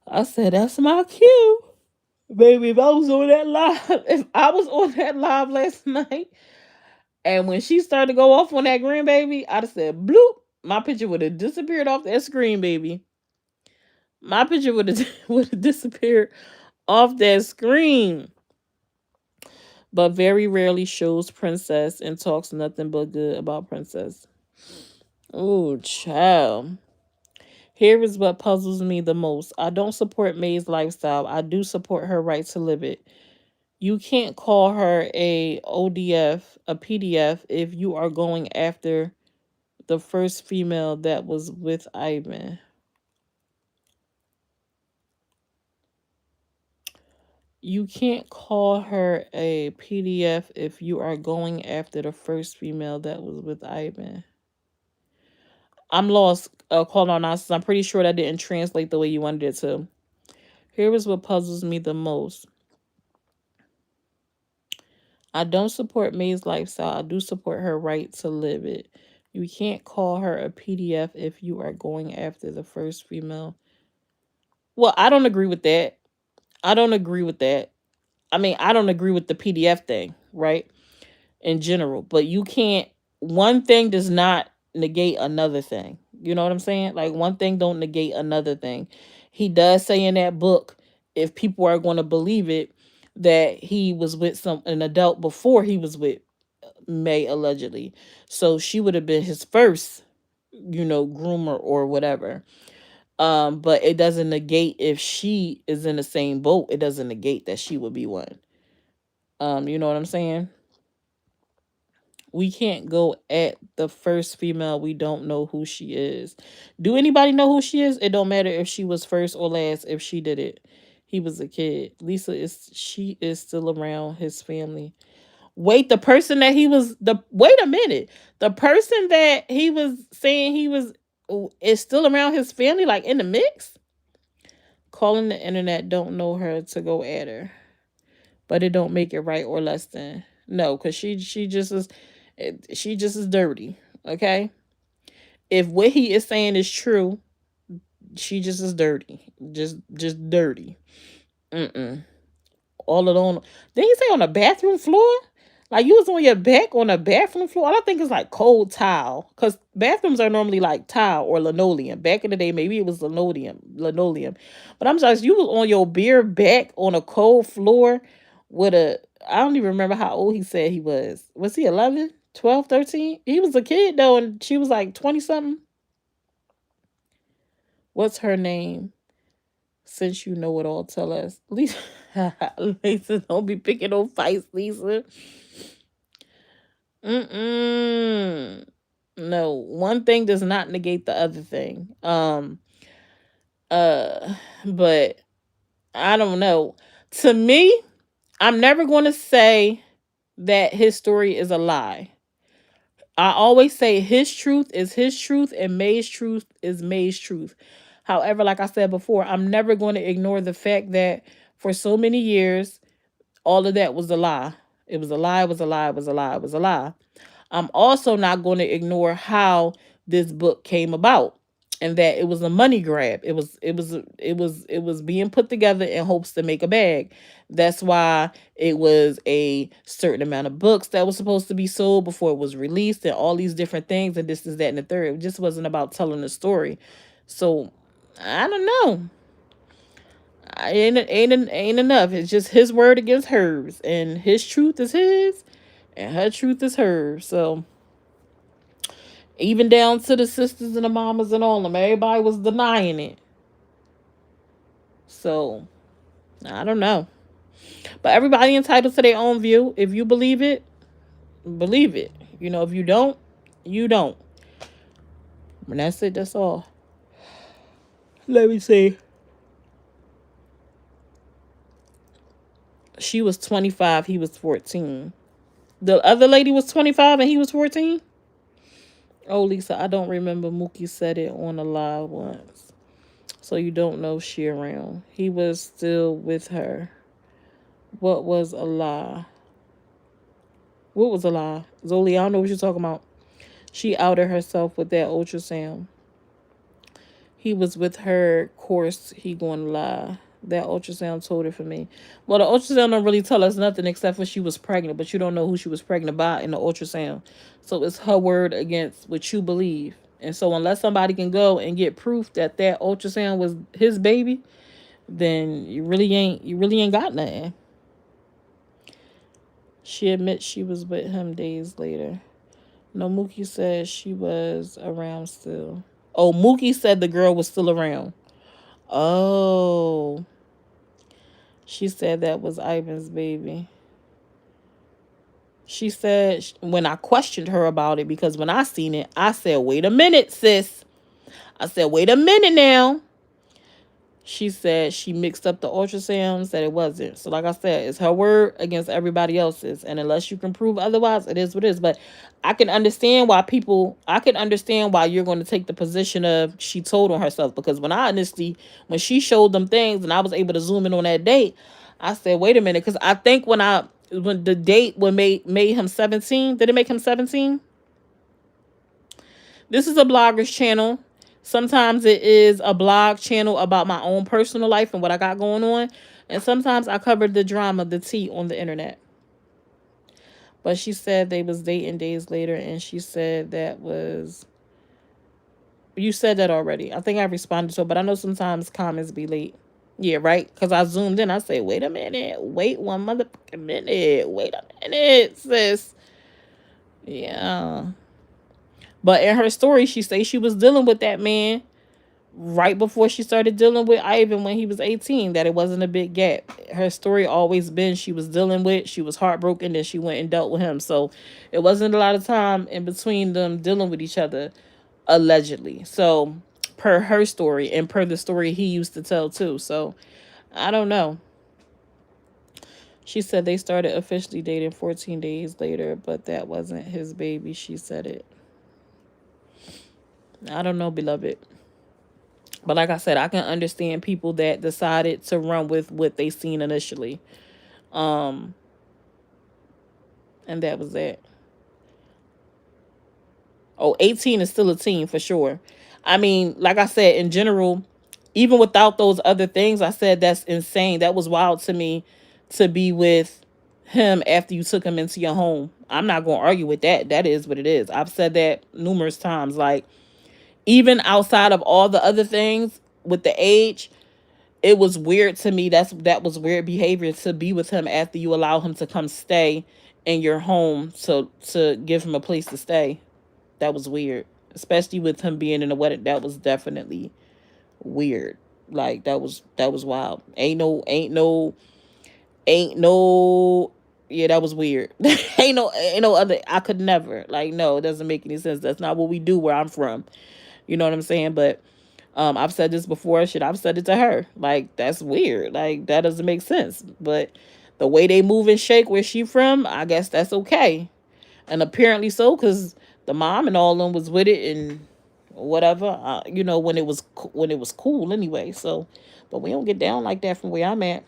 I said, that's my cue. Baby, if I was on that live, if I was on that live last night, and when she started to go off on that grandbaby, I'd have said, bloop. My picture would have disappeared off that screen, baby. My picture would have would have disappeared off that screen. But very rarely shows Princess and talks nothing but good about Princess. Oh, child. Here is what puzzles me the most. I don't support May's lifestyle. I do support her right to live it. You can't call her a ODF, a PDF, if you are going after the first female that was with Ivan. You can't call her a PDF if you are going after the first female that was with Ivan. I'm lost. Call on us. I'm pretty sure that didn't translate the way you wanted it to. Here is what puzzles me the most. I don't support May's lifestyle. I do support her right to live it. You can't call her a PDF if you are going after the first female. Well, I don't agree with that. I don't agree with that. I mean, I don't agree with the PDF thing, right? In general, but you can't, one thing does not negate another thing. You know what I'm saying? Like one thing don't negate another thing. He does say in that book, if people are going to believe it, that he was with an adult before he was with May allegedly. So she would have been his first, groomer or whatever. But it doesn't negate if she is in the same boat, it doesn't negate that she would be one. You know what I'm saying? We can't go at the first female we don't know who she is. Do anybody know who she is? It don't matter if she was first or last. If she did it, he was a kid. She is still around his family. Wait, the person that he was the wait a minute. The person that he was saying he was is still around his family, like in the mix? Calling the internet don't know her to go at her. But it don't make it right or less than. No, because she just is dirty. Okay? If what he is saying is true, she just is dirty. Just dirty. Mm-mm. All alone. Didn't he say on the bathroom floor? Like you was on your back on the bathroom floor. All I think is like cold tile, because bathrooms are normally like tile or linoleum. Back in the day, maybe it was linoleum. But I'm sorry, you was on your bare back on a cold floor with a. I don't even remember how old he said he was. Was he 11, 12, 13? He was a kid though, and she was like 20 something. What's her name? Since you know it all, tell us. Lisa, Lisa, don't be picking no fights, Lisa. Mm-mm. No, one thing does not negate the other thing. Uh, but I don't know. To me, I'm never going to say that his story is a lie. I always say his truth is his truth and May's truth is May's truth. However, like I said before, I'm never going to ignore the fact that for so many years, all of that was a lie. It was a lie, it was a lie, it was a lie, it was a lie. I'm also not going to ignore how this book came about and that it was a money grab. It was being put together in hopes to make a bag. That's why it was a certain amount of books that was supposed to be sold before it was released and all these different things and this is that and the third. It just wasn't about telling the story. So I don't know. Ain't enough. It's just his word against hers, and his truth is his, and her truth is hers. So even down to the sisters and the mamas and all of them, everybody was denying it. So I don't know, but everybody entitled to their own view. If you believe it, believe it. If you don't, you don't. And that's it. That's all. Let me see. She was 25. He was 14. The other lady was 25 and he was 14? Oh, Lisa, I don't remember. Mookie said it on a live once. So you don't know she around. He was still with her. What was a lie? What was a lie? Zoli, I don't know what you're talking about. She outed herself with that ultrasound. He was with her. Course, he going to lie. That ultrasound told it for me. Well, the ultrasound don't really tell us nothing except for she was pregnant, but you don't know who she was pregnant by in the ultrasound. So it's her word against what you believe. And so unless somebody can go and get proof that that ultrasound was his baby, then you really ain't got nothing. She admits she was with him days later. No, Mookie said she was around still. Oh, Mookie said the girl was still around. Oh, she said that was Ivan's baby. She said when I questioned her about it, because when I seen it, I said, wait a minute, sis. I said, wait a minute now. She said she mixed up the ultrasounds, that it wasn't. So, like I said, it's her word against everybody else's. And unless you can prove otherwise, it is what it is. But I can understand why you're going to take the position of she told on herself. Because when she showed them things and I was able to zoom in on that date, I said, wait a minute. Because I think when the date when made him 17, did it make him 17? This is a blogger's channel. Sometimes it is a blog channel about my own personal life and what I got going on. And sometimes I covered the drama, the tea on the internet. But she said they was dating days later, and she said that was... You said that already. I think I responded to it, but I know sometimes comments be late. Yeah, right? Because I zoomed in. I said, wait a minute. Wait one motherfucking minute. Wait a minute, sis. Yeah. But in her story, she say she was dealing with that man right before she started dealing with Ivan when he was 18, that it wasn't a big gap. Her story always been she was heartbroken, then she went and dealt with him. So it wasn't a lot of time in between them dealing with each other, allegedly. So per her story and per the story he used to tell too. So I don't know. She said they started officially dating 14 days later, but that wasn't his baby. She said it. I don't know, beloved. But like I said, I can understand people that decided to run with what they seen initially. Um, and that was that. Oh, 18 is still a teen for sure. I mean, like I said, in general, even without those other things, I said that's insane. That was wild to me to be with him after you took him into your home. I'm not going to argue with that. That is what it is. I've said that numerous times. Like, even outside of all the other things with the age, it was weird to me. That was weird behavior to be with him after you allow him to come stay in your home to give him a place to stay. That was weird, especially with him being in a wedding. That was definitely weird. Like that was wild. Ain't no. Yeah, that was weird. Ain't no other. I could never. Like, no, it doesn't make any sense. That's not what we do where I'm from. You know what I'm saying? But I've said this before. Shit, I've said it to her. Like, that's weird. Like, that doesn't make sense. But the way they move and shake where she from, I guess that's okay. And apparently so, because the mom and all of them was with it and whatever. When it was cool anyway. So, but we don't get down like that from where I'm at.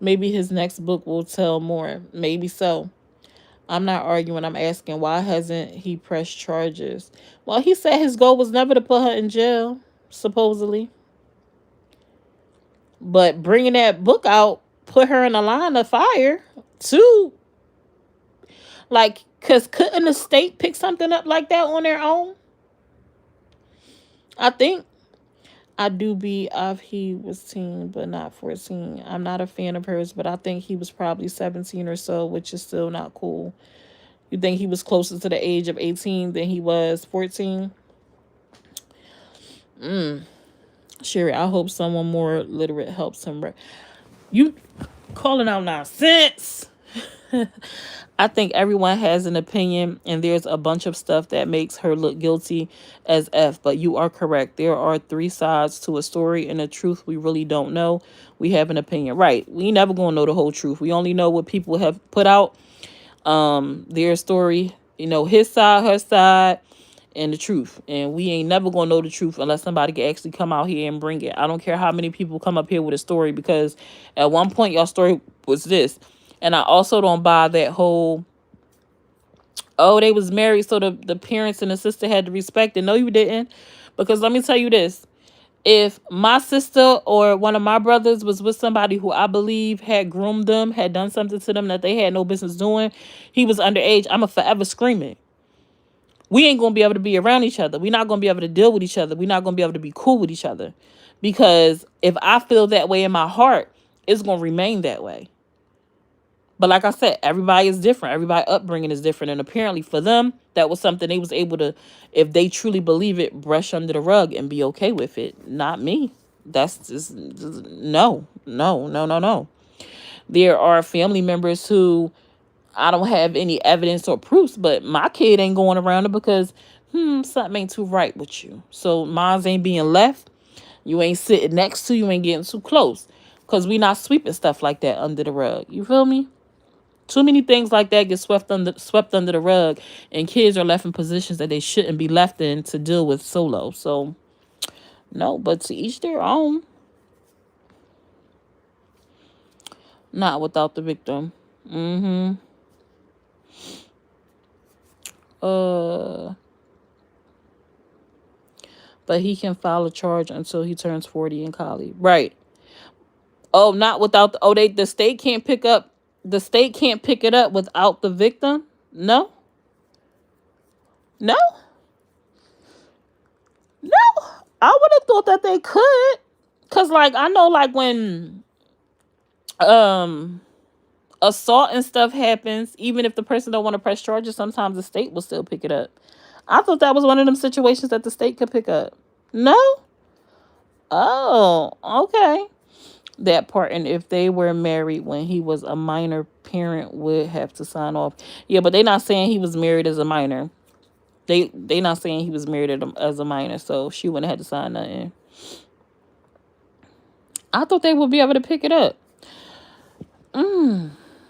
Maybe his next book will tell more. Maybe so. I'm not arguing. I'm asking, why hasn't he pressed charges? Well, he said his goal was never to put her in jail, supposedly. But bringing that book out put her in a line of fire, too. Like, because couldn't the state pick something up like that on their own? I think. I do be off he was teen, but not 14. I'm not a fan of hers, but I think he was probably 17 or so, which is still not cool. You think he was closer to the age of 18 than he was 14? Sherry, I hope someone more literate helps him. You calling out nonsense. I think everyone has an opinion, and there's a bunch of stuff that makes her look guilty as F. But you are correct. There are three sides to a story, and the truth we really don't know. We have an opinion, right? We never gonna know the whole truth. We only know what people have put out, their story. You know, his side, her side, and the truth. And we ain't never gonna know the truth unless somebody can actually come out here and bring it. I don't care how many people come up here with a story, because at one point your story was this. And I also don't buy that whole, oh, they was married so the parents and the sister had to respect it. No, you didn't. Because let me tell you this. If my sister or one of my brothers was with somebody who I believe had groomed them, had done something to them that they had no business doing, he was underage, I'm a forever screaming. We ain't gonna be able to be around each other. We're not gonna be able to deal with each other. We're not gonna be able to be cool with each other. Because if I feel that way in my heart, it's gonna remain that way. But like I said, everybody is different. Everybody upbringing is different. And apparently for them, that was something they was able to, if they truly believe it, brush under the rug and be okay with it. Not me. That's just no, no, no, no, no. There are family members who I don't have any evidence or proofs, but my kid ain't going around it because something ain't too right with you. So mines ain't being left. You ain't sitting next to, you ain't getting too close. Cause we not sweeping stuff like that under the rug. You feel me? Too many things like that get swept under the rug, and kids are left in positions that they shouldn't be left in to deal with solo. So no, but to each their own. Not without the victim. Mm-hmm. Uh but he can file a charge until he turns 40 in college. Right. Oh, not without the state can't pick up, the state can't pick it up without the victim? No? No? No. I would have thought that they could. Cause like I know like when um assault and stuff happens, even if the person don't want to press charges, sometimes the state will still pick it up. I thought that was one of them situations that the state could pick up. No? Oh, okay. That part. And if they were married when he was a minor, parent would have to sign off. Yeah, but they not saying he was married as a minor. They not saying he was married as a minor, so she wouldn't have had to sign nothing. I thought they would be able to pick it up.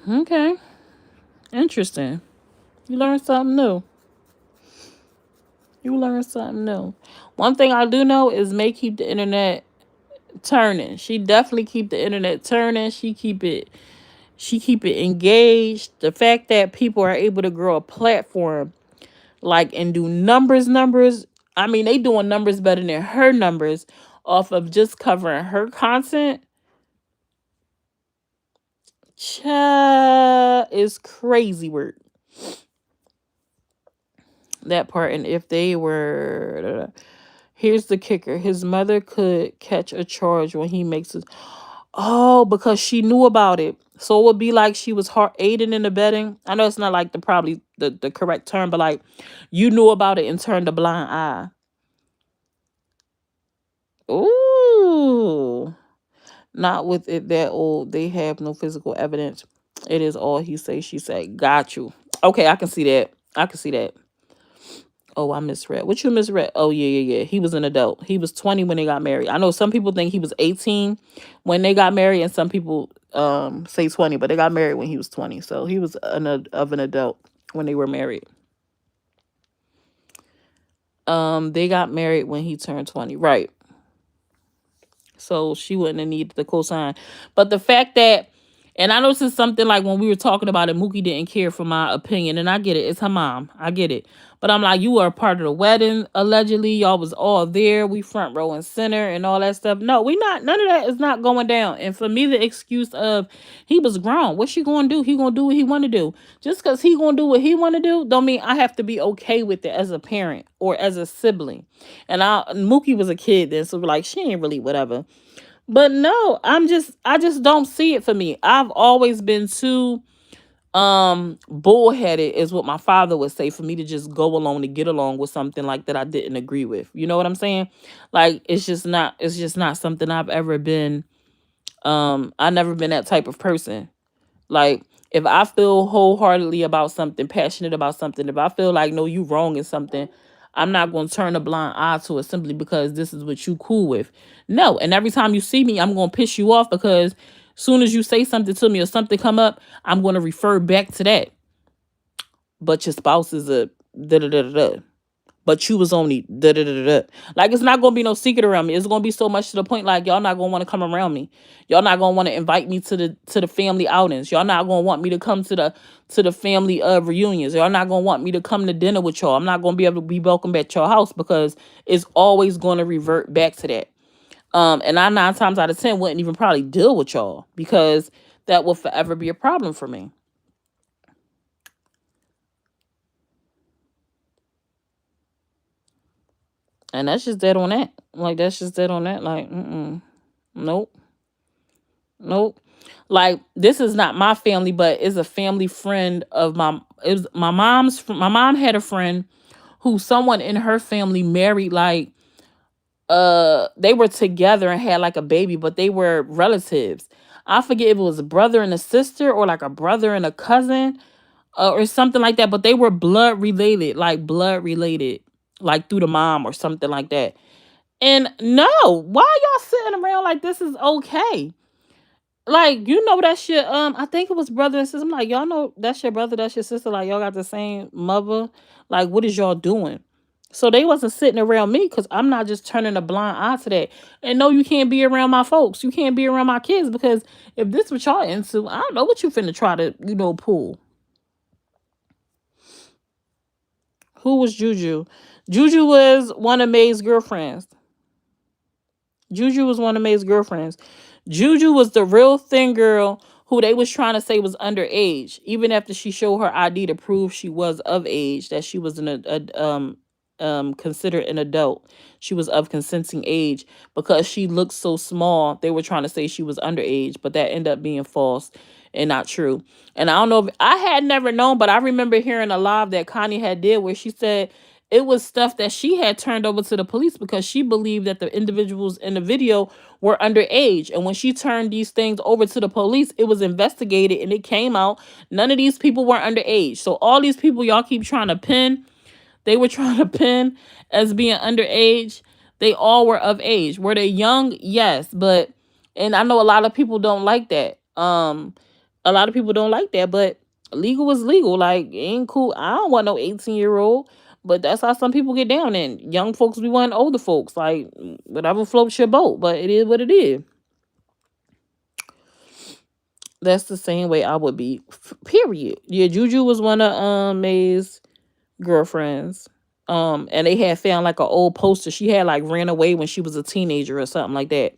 Okay. Interesting. You learned something new. You learned something new. One thing I do know is May keep the internet turning. She definitely keep the internet turning. She keep it engaged. The fact that people are able to grow a platform like and do numbers. I mean, they doing numbers better than her numbers off of just covering her content. Cha is crazy work. That part. And if they were, here's the kicker: his mother could catch a charge when he makes it. Oh, because she knew about it. So it would be like she was aiding and abetting. I know it's not like probably the correct term, but like you knew about it and turned a blind eye. Ooh. Not with it that old. They have no physical evidence. It is all he say, she say. Got you. Okay, I can see that. I can see that. Oh, I misread. What you misread? Oh, yeah, yeah, yeah. He was an adult. He was 20 when they got married. I know some people think he was 18 when they got married, and some people say 20, but they got married when he was 20. So he was of an adult when they were married. They got married when he turned 20. Right. So she wouldn't have needed the cosign. But the fact that, and I know this is something like when we were talking about it, Mookie didn't care for my opinion, and I get it. It's her mom. I get it. But I'm like, you were a part of the wedding, allegedly. Y'all was all there. We front row and center and all that stuff. No, we not. None of that is not going down. And for me, the excuse of he was grown. What's she going to do? He going to do what he want to do. Just because he going to do what he want to do don't mean I have to be okay with it as a parent or as a sibling. And Mookie was a kid then, so like, she ain't really whatever. But no, I just don't see it for me. I've always been too bullheaded is what my father would say for me to just go along to get along with something like that I didn't agree with. You know what I'm saying? Like it's just not something I've ever been. I never been that type of person. Like If I feel wholeheartedly about something, passionate about something, if I feel like no, you wrong in something, I'm not going to turn a blind eye to it simply because this is what you cool with. No, and every time you see me, I'm going to piss you off because soon as you say something to me or something come up, I'm going to refer back to that. But your spouse is a da da da da da. But you was only da da da da da. Like it's not gonna be no secret around me. It's gonna be so much to the point like y'all not gonna want to come around me. Y'all not gonna want to invite me to the family outings. Y'all not gonna want me to come to the family reunions. Y'all not gonna want me to come to dinner with y'all. I'm not gonna be able to be welcome at your house because it's always gonna revert back to that. And I 9 times out of 10 wouldn't even probably deal with y'all because that will forever be a problem for me. And that's just dead on that. Like that's just dead on that. Like, nope. Nope. Like this is not my family, but is a family friend of my. It was my mom's. My mom had a friend who someone in her family married. Like they were together and had like a baby, but they were relatives. I forget if it was a brother and a sister or like a brother and a cousin or something like that. But they were blood related, like through the mom or something like that. And no, why y'all sitting around like this is okay? Like, you know that shit. I think it was brother and sister. I'm like, y'all know that's your brother, that's your sister. Like, y'all got the same mother. Like, what is y'all doing? So they wasn't sitting around me because I'm not just turning a blind eye to that. And no, you can't be around my folks. You can't be around my kids because if this what y'all into, I don't know what you finna try to, pull. Who was Juju? Juju was one of May's girlfriends. Juju was one of May's girlfriends. Juju was the real thin girl who they was trying to say was underage, even after she showed her ID to prove she was of age, that she was considered an adult. She was of consenting age because she looked so small. They were trying to say she was underage, but that ended up being false and not true. And I don't know if I had never known, but I remember hearing a live that Connie had did where she said it was stuff that she had turned over to the police because she believed that the individuals in the video were underage. And when she turned these things over to the police, it was investigated and it came out none of these people were underage. So all these people y'all keep trying to pin, they were trying to pin as being underage. They all were of age. Were they young? Yes, but and I know a lot of people don't like that. A lot of people don't like that, but legal is legal. Like it ain't cool. I don't want no 18-year-old. But that's how some people get down. And young folks be wanting older folks. Like whatever floats your boat. But it is what it is. That's the same way I would be. Period. Yeah, Juju was one of May's girlfriends. And they had found like an old poster. She had like ran away when she was a teenager or something like that.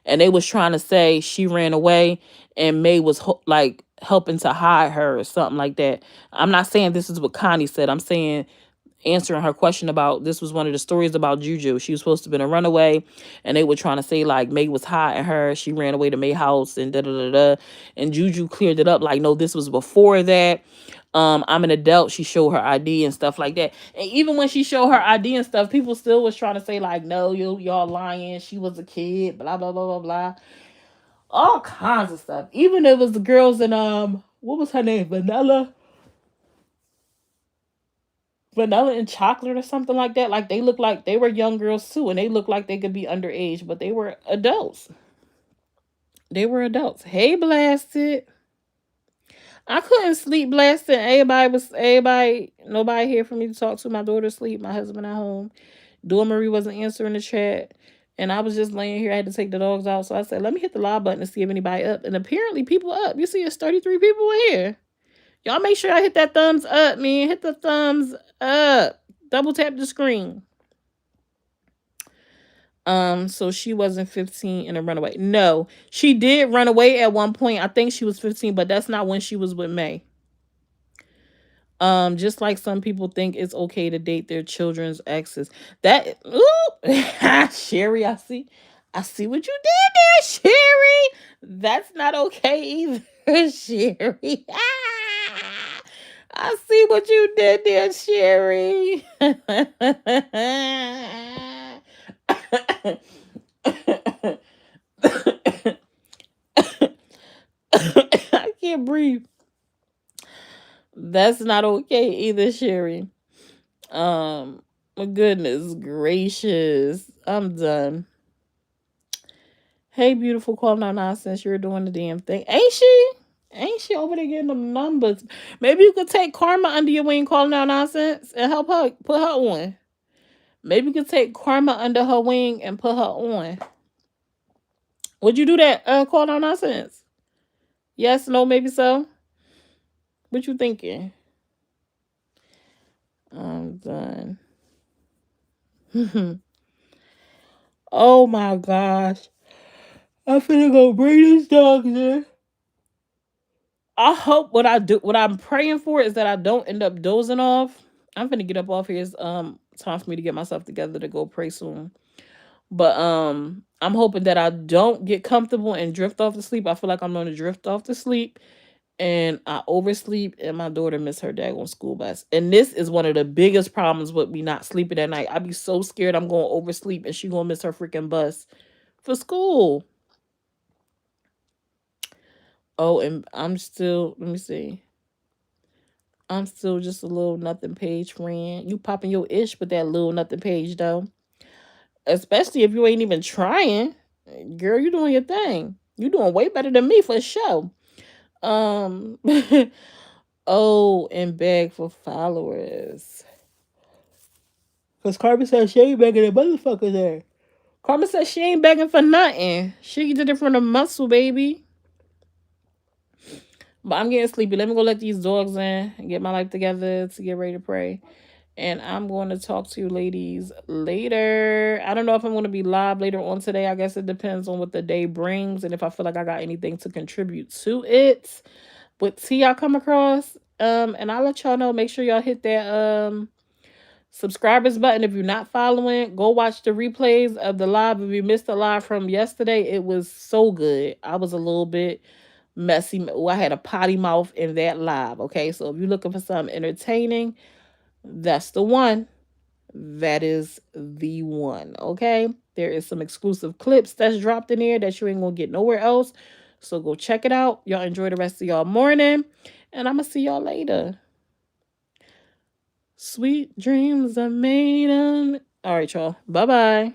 And they was trying to say she ran away and May was like helping to hide her or something like that. I'm not saying this is what Connie said. I'm saying answering her question about this was one of the stories about Juju. She was supposed to have been a runaway, and they were trying to say like May was hiding her. She ran away to May house and da da da da. And Juju cleared it up like no, this was before that. I'm an adult. She showed her ID and stuff like that. And even when she showed her ID and stuff, people still was trying to say like no, y'all lying. She was a kid. Blah blah blah blah blah. All kinds of stuff. Even if it was the girls in what was her name? Vanilla and chocolate or something like that. Like they look like they were young girls too, and they looked like they could be underage, but they were adults. They were adults. Hey, blasted. I couldn't sleep blasted. Everybody nobody here for me to talk to. My daughter asleep, my husband at home. Dora Marie wasn't answering the chat. And I was just laying here. I had to take the dogs out. So I said, let me hit the live button to see if anybody up. And apparently people up. You see it's 33 people in here. Y'all make sure I hit that thumbs up, man. Hit the thumbs up. Double tap the screen. So she wasn't 15 and a runaway. No, she did run away at one point. I think she was 15, but that's not when she was with May. Just like some people think it's okay to date their children's exes. That ooh, Sherry, I see what you did there, Sherry. That's not okay either, Sherry. I see what you did there, Sherry. I can't breathe. That's not okay either, Sherry. My goodness gracious. I'm done. Hey, beautiful, calling out nonsense. You're doing the damn thing. Ain't she? Ain't she over there getting them numbers? Maybe you could take Karma under your wing, calling out nonsense, and help her put her on. Maybe you could take Karma under her wing and put her on. Would you do that, calling out nonsense? Yes, no, maybe so. What you thinking? I'm done. Oh my gosh. I'm finna go bring these dogs in. I hope what I'm praying for is that I don't end up dozing off. I'm finna get up off here. It's time for me to get myself together to go pray soon. But I'm hoping that I don't get comfortable and drift off to sleep. I feel like I'm gonna drift off to sleep and I oversleep and my daughter miss her daggone school bus. And this is one of the biggest problems with me not sleeping at night. I be so scared I'm gonna oversleep and she gonna miss her freaking bus for school. Oh, and I'm still, let me see. I'm still just a little nothing page friend. You popping your ish with that little nothing page though. Especially if you ain't even trying. Girl, you doing your thing. You doing way better than me for sure. Um oh, and beg for followers. Cause Carmen said she ain't begging a motherfucker there. Carmen said she ain't begging for nothing. She did it from the muscle, baby. But I'm getting sleepy. Let me go let these dogs in and get my life together to get ready to pray. And I'm going to talk to you ladies later. I don't know if I'm going to be live later on today. I guess it depends on what the day brings and if I feel like I got anything to contribute to it. But see y'all come across. And I'll let y'all know. Make sure y'all hit that subscribers button if you're not following. Go watch the replays of the live. If you missed the live from yesterday, it was so good. I was a little bit messy. I had a potty mouth in that live. Okay, so if you're looking for something entertaining, that's the one. That is the one. Okay, there is some exclusive clips that's dropped in here that you ain't gonna get nowhere else. So go check it out. Y'all enjoy the rest of y'all morning, and I'm gonna see y'all later. Sweet dreams are made of. All right, y'all. Bye bye.